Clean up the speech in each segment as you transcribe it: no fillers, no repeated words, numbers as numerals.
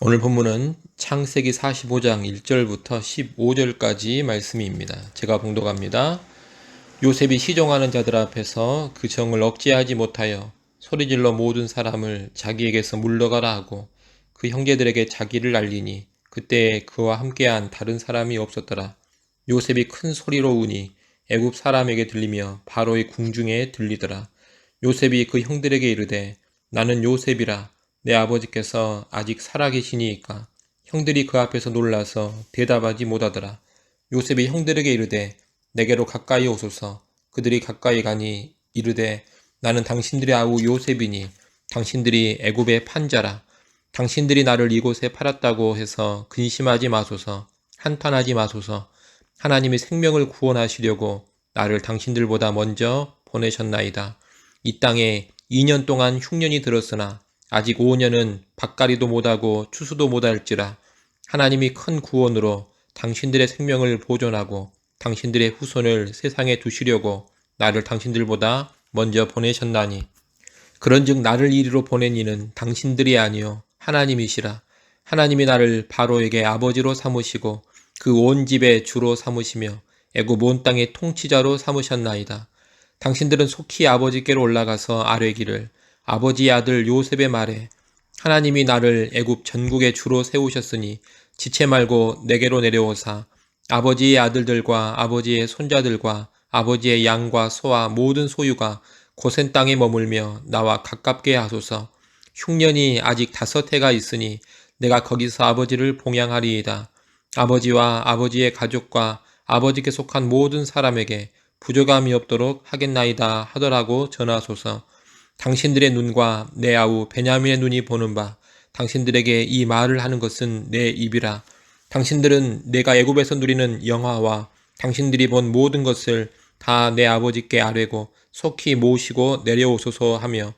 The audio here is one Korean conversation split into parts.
오늘 본문은 창세기 45장 1절부터 15절까지 말씀입니다. 제가 봉독합니다. 요셉이 시종하는 자들 앞에서 그 정을 억제하지 못하여 소리질러 모든 사람을 자기에게서 물러가라 하고 그 형제들에게 자기를 알리니 그때 그와 함께한 다른 사람이 없었더라. 요셉이 큰 소리로 우니 애굽 사람에게 들리며 바로의 궁중에 들리더라. 요셉이 그 형들에게 이르되 나는 요셉이라. 내 아버지께서 아직 살아계시니이까. 형들이 그 앞에서 놀라서 대답하지 못하더라. 요셉이 형들에게 이르되 내게로 가까이 오소서. 그들이 가까이 가니 이르되 나는 당신들의 아우 요셉이니 당신들이 애굽의 판자라. 당신들이 나를 이곳에 팔았다고 해서 근심하지 마소서. 한탄하지 마소서. 하나님이 생명을 구원하시려고 나를 당신들보다 먼저 보내셨나이다. 이 땅에 2년 동안 흉년이 들었으나 아직 5년은 밭갈이도 못하고 추수도 못할지라. 하나님이 큰 구원으로 당신들의 생명을 보존하고 당신들의 후손을 세상에 두시려고 나를 당신들보다 먼저 보내셨나니 그런즉 나를 이리로 보낸 이는 당신들이 아니요 하나님이시라. 하나님이 나를 바로에게 아버지로 삼으시고 그 온 집의 주로 삼으시며 애굽 온 땅의 통치자로 삼으셨나이다. 당신들은 속히 아버지께로 올라가서 아뢰기를 아버지의 아들 요셉의 말에 하나님이 나를 애굽 전국의 주로 세우셨으니 지체 말고 내게로 내려오사 아버지의 아들들과 아버지의 손자들과 아버지의 양과 소와 모든 소유가 고센 땅에 머물며 나와 가깝게 하소서. 흉년이 아직 5해가 있으니 내가 거기서 아버지를 봉양하리이다. 아버지와 아버지의 가족과 아버지께 속한 모든 사람에게 부족함이 없도록 하겠나이다 하더라고 전하소서. 당신들의 눈과 내 아우 베냐민의 눈이 보는 바 당신들에게 이 말을 하는 것은 내 입이라. 당신들은 내가 애굽에서 누리는 영화와 당신들이 본 모든 것을 다 내 아버지께 아뢰고 속히 모시고 내려오소서 하며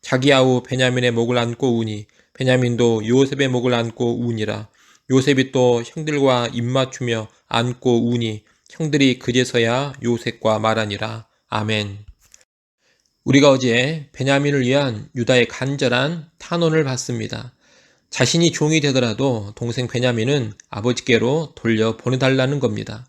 자기 아우 베냐민의 목을 안고 우니 베냐민도 요셉의 목을 안고 우니라. 요셉이 또 형들과 입맞추며 안고 우니 형들이 그제서야 요셉과 말하니라. 아멘. 우리가 어제 베냐민을 위한 유다의 간절한 탄원을 받습니다. 자신이 종이 되더라도 동생 베냐민은 아버지께로 돌려 보내달라는 겁니다.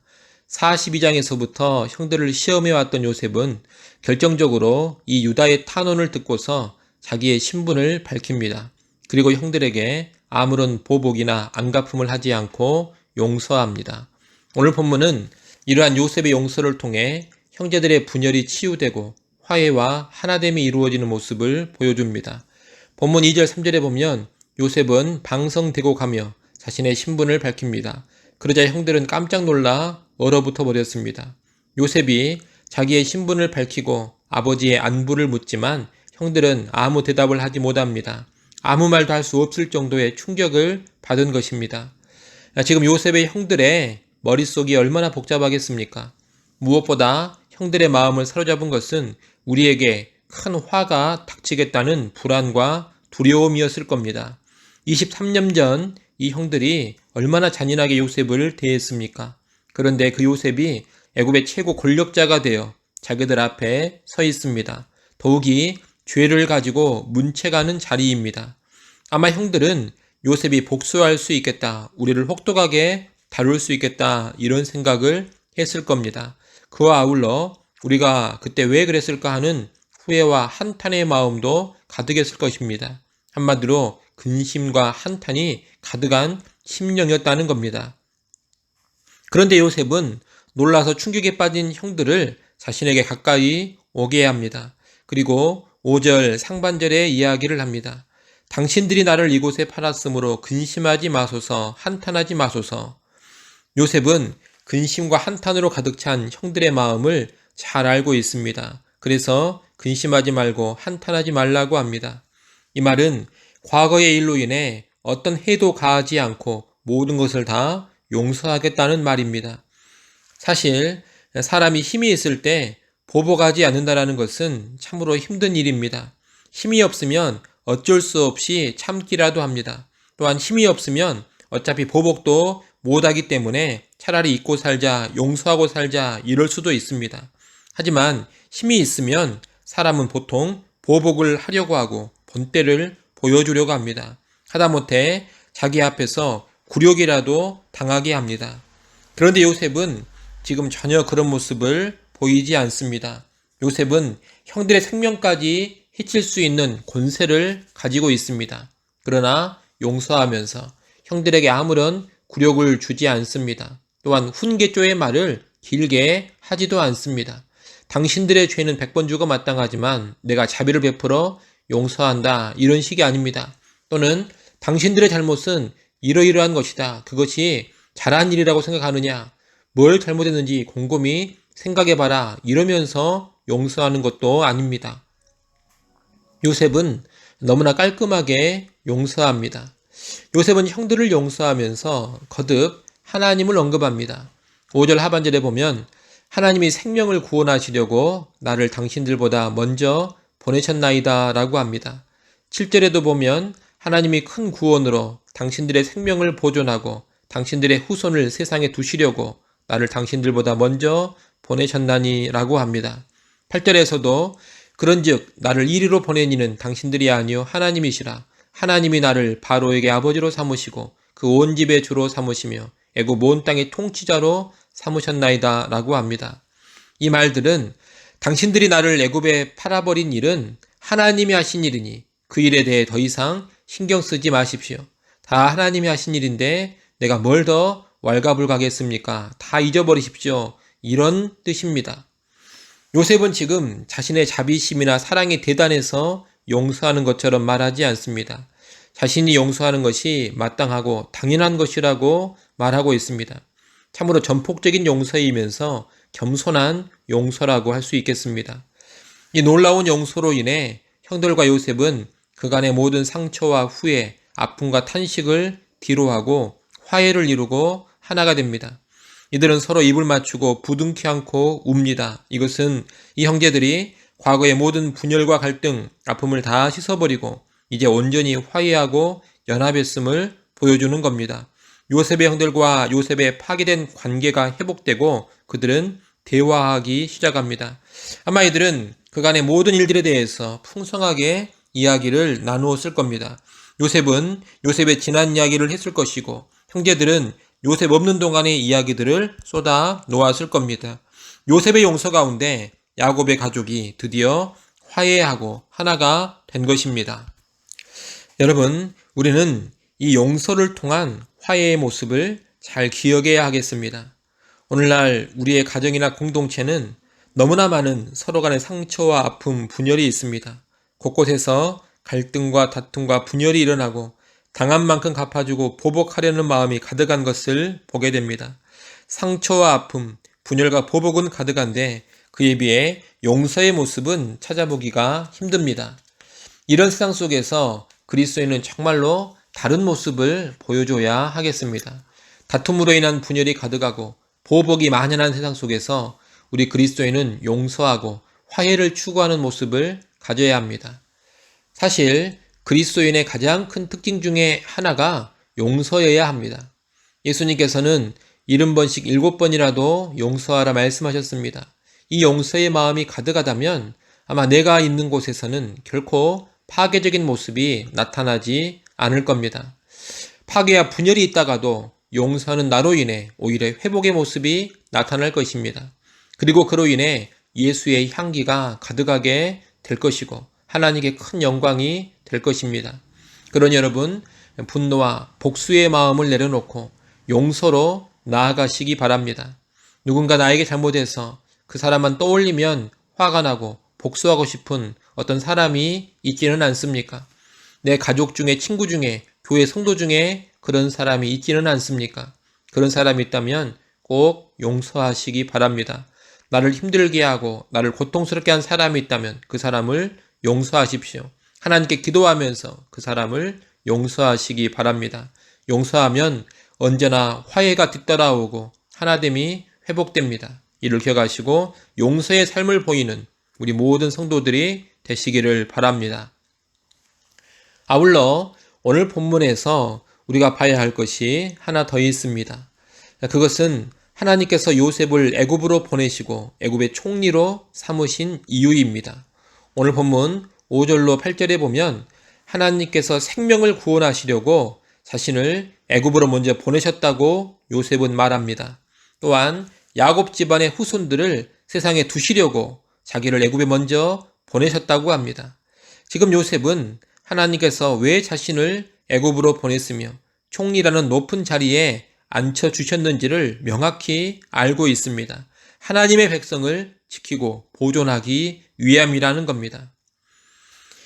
42장에서부터 형들을 시험해왔던 요셉은 결정적으로 이 유다의 탄원을 듣고서 자기의 신분을 밝힙니다. 그리고 형들에게 아무런 보복이나 안갚음을 하지 않고 용서합니다. 오늘 본문은 이러한 요셉의 용서를 통해 형제들의 분열이 치유되고 화해와 하나됨이 이루어지는 모습을 보여줍니다. 본문 2절 3절에 보면 요셉은 방성되고 가며 자신의 신분을 밝힙니다. 그러자 형들은 깜짝 놀라 얼어붙어 버렸습니다. 요셉이 자기의 신분을 밝히고 아버지의 안부를 묻지만 형들은 아무 대답을 하지 못합니다. 아무 말도 할 수 없을 정도의 충격을 받은 것입니다. 지금 요셉의 형들의 머릿속이 얼마나 복잡하겠습니까? 무엇보다 형들의 마음을 사로잡은 것은 우리에게 큰 화가 닥치겠다는 불안과 두려움이었을 겁니다. 23년 전 이 형들이 얼마나 잔인하게 요셉을 대했습니까? 그런데 그 요셉이 애굽의 최고 권력자가 되어 자기들 앞에 서 있습니다. 더욱이 죄를 가지고 문책하는 자리입니다. 아마 형들은 요셉이 복수할 수 있겠다, 우리를 혹독하게 다룰 수 있겠다 이런 생각을 했을 겁니다. 그와 아울러 우리가 그때 왜 그랬을까 하는 후회와 한탄의 마음도 가득했을 것입니다. 한마디로 근심과 한탄이 가득한 심령이었다는 겁니다. 그런데 요셉은 놀라서 충격에 빠진 형들을 자신에게 가까이 오게 합니다. 그리고 5절 상반절에 이야기를 합니다. 당신들이 나를 이곳에 팔았으므로 근심하지 마소서, 한탄하지 마소서. 요셉은 근심과 한탄으로 가득 찬 형들의 마음을 잘 알고 있습니다. 그래서 근심하지 말고 한탄하지 말라고 합니다. 이 말은 과거의 일로 인해 어떤 해도 가하지 않고 모든 것을 다 용서하겠다는 말입니다. 사실 사람이 힘이 있을 때 보복하지 않는다는 것은 참으로 힘든 일입니다. 힘이 없으면 어쩔 수 없이 참기라도 합니다. 또한 힘이 없으면 어차피 보복도 못하기 때문에 차라리 잊고 살자, 용서하고 살자 이럴 수도 있습니다. 하지만 힘이 있으면 사람은 보통 보복을 하려고 하고 본때를 보여주려고 합니다. 하다못해 자기 앞에서 굴욕이라도 당하게 합니다. 그런데 요셉은 지금 전혀 그런 모습을 보이지 않습니다. 요셉은 형들의 생명까지 해칠 수 있는 권세를 가지고 있습니다. 그러나 용서하면서 형들에게 아무런 굴욕을 주지 않습니다. 또한 훈계조의 말을 길게 하지도 않습니다. 당신들의 죄는 100번 죽어 마땅하지만 내가 자비를 베풀어 용서한다, 이런 식이 아닙니다. 또는 당신들의 잘못은 이러이러한 것이다, 그것이 잘한 일이라고 생각하느냐, 뭘 잘못했는지 곰곰이 생각해봐라, 이러면서 용서하는 것도 아닙니다. 요셉은 너무나 깔끔하게 용서합니다. 요셉은 형들을 용서하면서 거듭 하나님을 언급합니다. 5절 하반절에 보면 하나님이 생명을 구원하시려고 나를 당신들보다 먼저 보내셨나이다 라고 합니다. 7절에도 보면 하나님이 큰 구원으로 당신들의 생명을 보존하고 당신들의 후손을 세상에 두시려고 나를 당신들보다 먼저 보내셨나니 라고 합니다. 8절에서도 그런즉 나를 이리로 보낸 이는 당신들이 아니요 하나님이시라. 하나님이 나를 바로에게 아버지로 삼으시고 그 온 집의 주로 삼으시며 애굽 온 땅의 통치자로 삼으셨나이다 라고 합니다. 이 말들은 당신들이 나를 애굽에 팔아버린 일은 하나님이 하신 일이니 그 일에 대해 더 이상 신경 쓰지 마십시오. 다 하나님이 하신 일인데 내가 뭘 더 왈가불가겠습니까? 다 잊어버리십시오. 이런 뜻입니다. 요셉은 지금 자신의 자비심이나 사랑이 대단해서 용서하는 것처럼 말하지 않습니다. 자신이 용서하는 것이 마땅하고 당연한 것이라고 말하고 있습니다. 참으로 전폭적인 용서이면서 겸손한 용서라고 할 수 있겠습니다. 이 놀라운 용서로 인해 형들과 요셉은 그간의 모든 상처와 후회, 아픔과 탄식을 뒤로하고 화해를 이루고 하나가 됩니다. 이들은 서로 입을 맞추고 부둥켜 안고 웁니다. 이것은 이 형제들이 과거의 모든 분열과 갈등, 아픔을 다 씻어버리고 이제 온전히 화해하고 연합했음을 보여주는 겁니다. 요셉의 형들과 요셉의 파괴된 관계가 회복되고 그들은 대화하기 시작합니다. 아마 이들은 그간의 모든 일들에 대해서 풍성하게 이야기를 나누었을 겁니다. 요셉은 요셉의 지난 이야기를 했을 것이고 형제들은 요셉 없는 동안의 이야기들을 쏟아 놓았을 겁니다. 요셉의 용서 가운데 야곱의 가족이 드디어 화해하고 하나가 된 것입니다. 여러분, 우리는 이 용서를 통한 화해의 모습을 잘 기억해야 하겠습니다. 오늘날 우리의 가정이나 공동체는 너무나 많은 서로 간의 상처와 아픔, 분열이 있습니다. 곳곳에서 갈등과 다툼과 분열이 일어나고 당한 만큼 갚아주고 보복하려는 마음이 가득한 것을 보게 됩니다. 상처와 아픔, 분열과 보복은 가득한데 그에 비해 용서의 모습은 찾아보기가 힘듭니다. 이런 세상 속에서 그리스도인은 정말로 다른 모습을 보여줘야 하겠습니다. 다툼으로 인한 분열이 가득하고 보복이 만연한 세상 속에서 우리 그리스도인은 용서하고 화해를 추구하는 모습을 가져야 합니다. 사실 그리스도인의 가장 큰 특징 중에 하나가 용서여야 합니다. 예수님께서는 70번씩 7번이라도 용서하라 말씀하셨습니다. 이 용서의 마음이 가득하다면 아마 내가 있는 곳에서는 결코 파괴적인 모습이 나타나지 않을 겁니다. 파괴와 분열이 있다가도 용서하는 나로 인해 오히려 회복의 모습이 나타날 것입니다. 그리고 그로 인해 예수의 향기가 가득하게 될 것이고 하나님께 큰 영광이 될 것입니다. 그러니 여러분, 분노와 복수의 마음을 내려놓고 용서로 나아가시기 바랍니다. 누군가 나에게 잘못해서 그 사람만 떠올리면 화가 나고 복수하고 싶은 어떤 사람이 있지는 않습니까? 내 가족 중에, 친구 중에, 교회 성도 중에 그런 사람이 있지는 않습니까? 그런 사람이 있다면 꼭 용서하시기 바랍니다. 나를 힘들게 하고 나를 고통스럽게 한 사람이 있다면 그 사람을 용서하십시오. 하나님께 기도하면서 그 사람을 용서하시기 바랍니다. 용서하면 언제나 화해가 뒤따라오고 하나됨이 회복됩니다. 이를 기억하시고 용서의 삶을 보이는 우리 모든 성도들이 되시기를 바랍니다. 아울러 오늘 본문에서 우리가 봐야 할 것이 하나 더 있습니다. 그것은 하나님께서 요셉을 애굽으로 보내시고 애굽의 총리로 삼으신 이유입니다. 오늘 본문 5절로 8절에 보면 하나님께서 생명을 구원하시려고 자신을 애굽으로 먼저 보내셨다고 요셉은 말합니다. 또한 야곱 집안의 후손들을 세상에 두시려고 자기를 애굽에 먼저 보내셨다고 합니다. 지금 요셉은 하나님께서 왜 자신을 애굽으로 보냈으며 총리라는 높은 자리에 앉혀주셨는지를 명확히 알고 있습니다. 하나님의 백성을 지키고 보존하기 위함이라는 겁니다.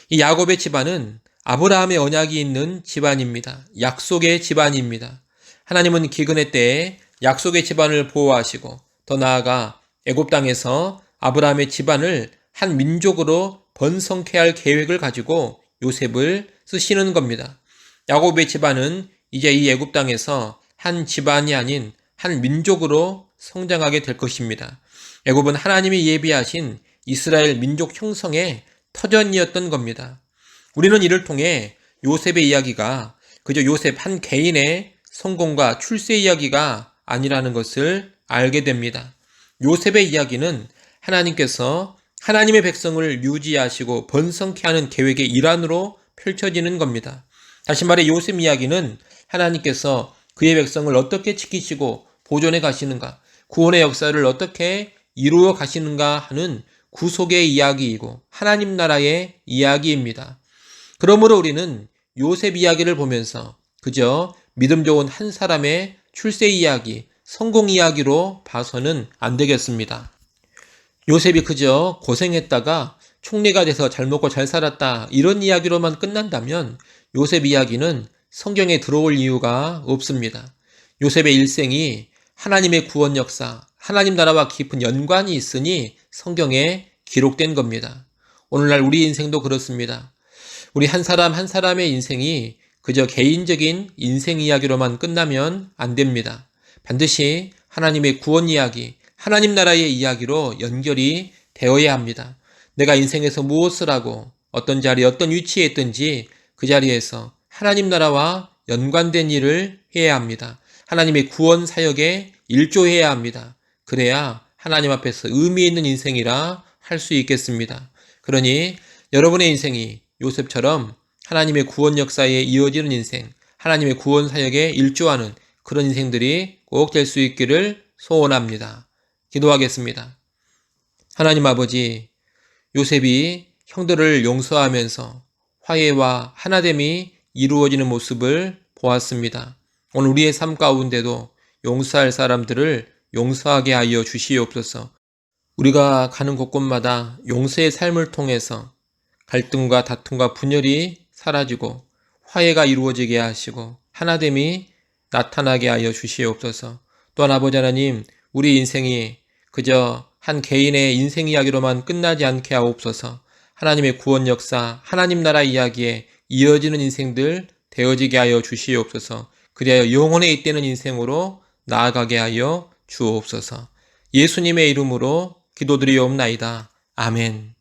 이 야곱의 집안은 아브라함의 언약이 있는 집안입니다. 약속의 집안입니다. 하나님은 기근의 때에 약속의 집안을 보호하시고 더 나아가 애굽 땅에서 아브라함의 집안을 한 민족으로 번성케 할 계획을 가지고 요셉을 쓰시는 겁니다. 야곱의 집안은 이제 이 애굽 땅에서 한 집안이 아닌 한 민족으로 성장하게 될 것입니다. 애굽은 하나님이 예비하신 이스라엘 민족 형성의 터전이었던 겁니다. 우리는 이를 통해 요셉의 이야기가 그저 요셉 한 개인의 성공과 출세 이야기가 아니라는 것을 알게 됩니다. 요셉의 이야기는 하나님께서 하나님의 백성을 유지하시고 번성케 하는 계획의 일환으로 펼쳐지는 겁니다. 다시 말해 요셉 이야기는 하나님께서 그의 백성을 어떻게 지키시고 보존해 가시는가, 구원의 역사를 어떻게 이루어 가시는가 하는 구속의 이야기이고 하나님 나라의 이야기입니다. 그러므로 우리는 요셉 이야기를 보면서 그저 믿음 좋은 한 사람의 출세 이야기, 성공 이야기로 봐서는 안 되겠습니다. 요셉이 그저 고생했다가 총리가 돼서 잘 먹고 잘 살았다 이런 이야기로만 끝난다면 요셉 이야기는 성경에 들어올 이유가 없습니다. 요셉의 일생이 하나님의 구원 역사, 하나님 나라와 깊은 연관이 있으니 성경에 기록된 겁니다. 오늘날 우리 인생도 그렇습니다. 우리 한 사람 한 사람의 인생이 그저 개인적인 인생 이야기로만 끝나면 안 됩니다. 반드시 하나님의 구원 이야기, 하나님 나라의 이야기로 연결이 되어야 합니다. 내가 인생에서 무엇을 하고 어떤 자리, 어떤 위치에 있든지 그 자리에서 하나님 나라와 연관된 일을 해야 합니다. 하나님의 구원 사역에 일조해야 합니다. 그래야 하나님 앞에서 의미 있는 인생이라 할 수 있겠습니다. 그러니 여러분의 인생이 요셉처럼 하나님의 구원 역사에 이어지는 인생, 하나님의 구원 사역에 일조하는 그런 인생들이 꼭 될 수 있기를 소원합니다. 기도하겠습니다. 하나님 아버지, 요셉이 형들을 용서하면서 화해와 하나됨이 이루어지는 모습을 보았습니다. 오늘 우리의 삶 가운데도 용서할 사람들을 용서하게 하여 주시옵소서. 우리가 가는 곳곳마다 용서의 삶을 통해서 갈등과 다툼과 분열이 사라지고 화해가 이루어지게 하시고 하나됨이 나타나게 하여 주시옵소서. 또한 아버지 하나님, 우리 인생이 그저 한 개인의 인생 이야기로만 끝나지 않게 하옵소서. 하나님의 구원 역사, 하나님 나라 이야기에 이어지는 인생들 되어지게 하여 주시옵소서. 그리하여 영원에 잇대는 인생으로 나아가게 하여 주옵소서. 예수님의 이름으로 기도드리옵나이다. 아멘.